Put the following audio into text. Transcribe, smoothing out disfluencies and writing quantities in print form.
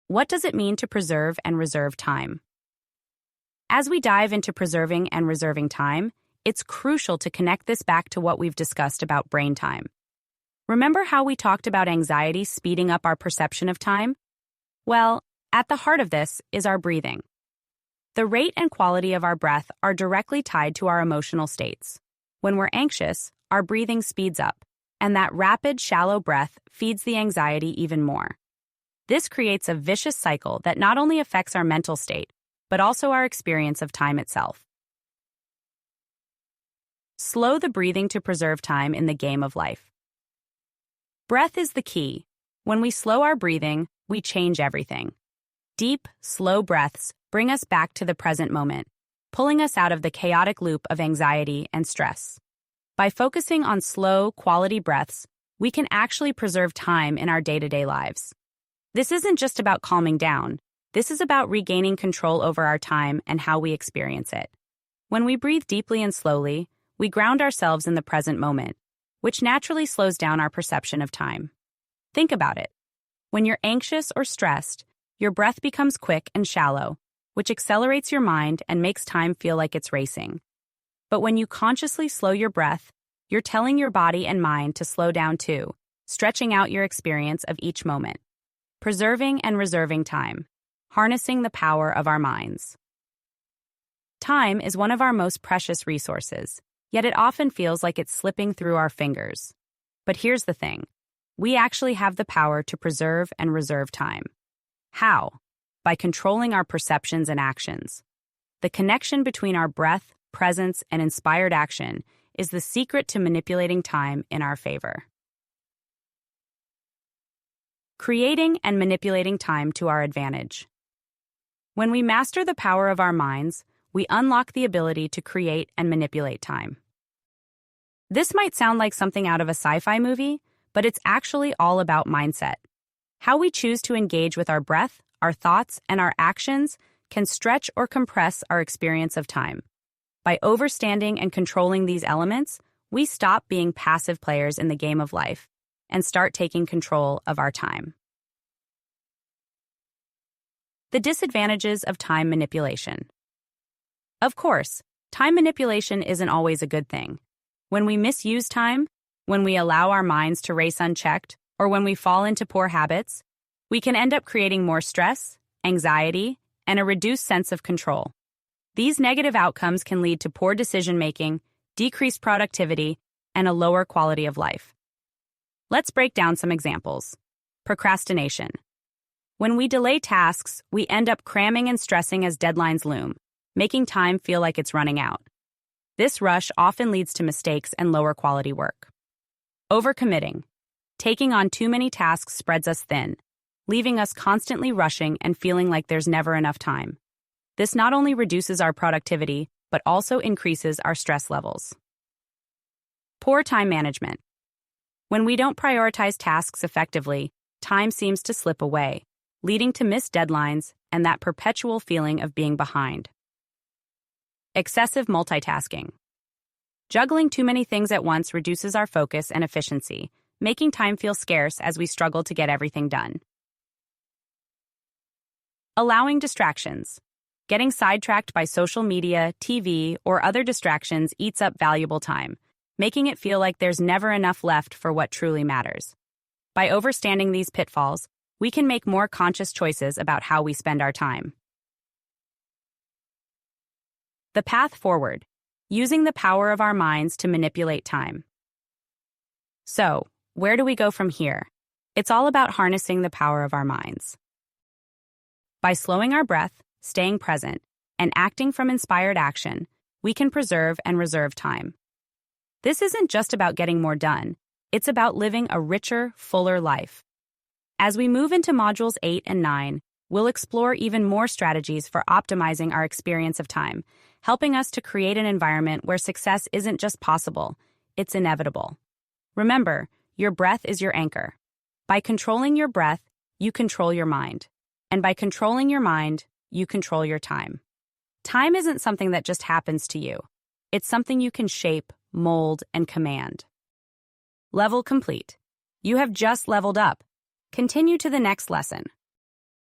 what does it mean to preserve and reserve time? As we dive into preserving and reserving time, it's crucial to connect this back to what we've discussed about brain time. Remember how we talked about anxiety speeding up our perception of time? Well, at the heart of this is our breathing. The rate and quality of our breath are directly tied to our emotional states. When we're anxious, our breathing speeds up, and that rapid, shallow breath feeds the anxiety even more. This creates a vicious cycle that not only affects our mental state, but also our experience of time itself. Slow the breathing to preserve time in the game of life. Breath is the key. When we slow our breathing, we change everything. Deep, slow breaths bring us back to the present moment, pulling us out of the chaotic loop of anxiety and stress. By focusing on slow, quality breaths, we can actually preserve time in our day-to-day lives. This isn't just about calming down. This is about regaining control over our time and how we experience it. When we breathe deeply and slowly, we ground ourselves in the present moment, which naturally slows down our perception of time. Think about it. When you're anxious or stressed, your breath becomes quick and shallow, which accelerates your mind and makes time feel like it's racing. But when you consciously slow your breath, you're telling your body and mind to slow down too, stretching out your experience of each moment. Preserving and reserving time, harnessing the power of our minds. Time is one of our most precious resources, yet it often feels like it's slipping through our fingers. But here's the thing. We actually have the power to preserve and reserve time. How? By controlling our perceptions and actions. The connection between our breath, presence, and inspired action is the secret to manipulating time in our favor. Creating and manipulating time to our advantage. When we master the power of our minds, we unlock the ability to create and manipulate time. This might sound like something out of a sci-fi movie, but it's actually all about mindset. How we choose to engage with our breath, our thoughts, and our actions can stretch or compress our experience of time. By understanding and controlling these elements, we stop being passive players in the game of life and start taking control of our time. The disadvantages of time manipulation. Of course, time manipulation isn't always a good thing. When we misuse time, when we allow our minds to race unchecked, or when we fall into poor habits, we can end up creating more stress, anxiety, and a reduced sense of control. These negative outcomes can lead to poor decision-making, decreased productivity, and a lower quality of life. Let's break down some examples. Procrastination. When we delay tasks, we end up cramming and stressing as deadlines loom, making time feel like it's running out. This rush often leads to mistakes and lower quality work. Overcommitting. Taking on too many tasks spreads us thin, leaving us constantly rushing and feeling like there's never enough time. This not only reduces our productivity, but also increases our stress levels. Poor time management. When we don't prioritize tasks effectively, time seems to slip away, leading to missed deadlines and that perpetual feeling of being behind. Excessive multitasking. Juggling too many things at once reduces our focus and efficiency, making time feel scarce as we struggle to get everything done. Allowing distractions. Getting sidetracked by social media, TV, or other distractions eats up valuable time, making it feel like there's never enough left for what truly matters. By understanding these pitfalls, we can make more conscious choices about how we spend our time. The path forward. Using the power of our minds to manipulate time. So, where do we go from here? It's all about harnessing the power of our minds. By slowing our breath, staying present, and acting from inspired action, we can preserve and reserve time. This isn't just about getting more done. It's about living a richer, fuller life. As we move into Modules 8 and 9, we'll explore even more strategies for optimizing our experience of time, helping us to create an environment where success isn't just possible, it's inevitable. Remember, your breath is your anchor. By controlling your breath, you control your mind. And by controlling your mind, you control your time. Time isn't something that just happens to you. It's something you can shape, mold, and command. Level complete. You have just leveled up. Continue to the next lesson.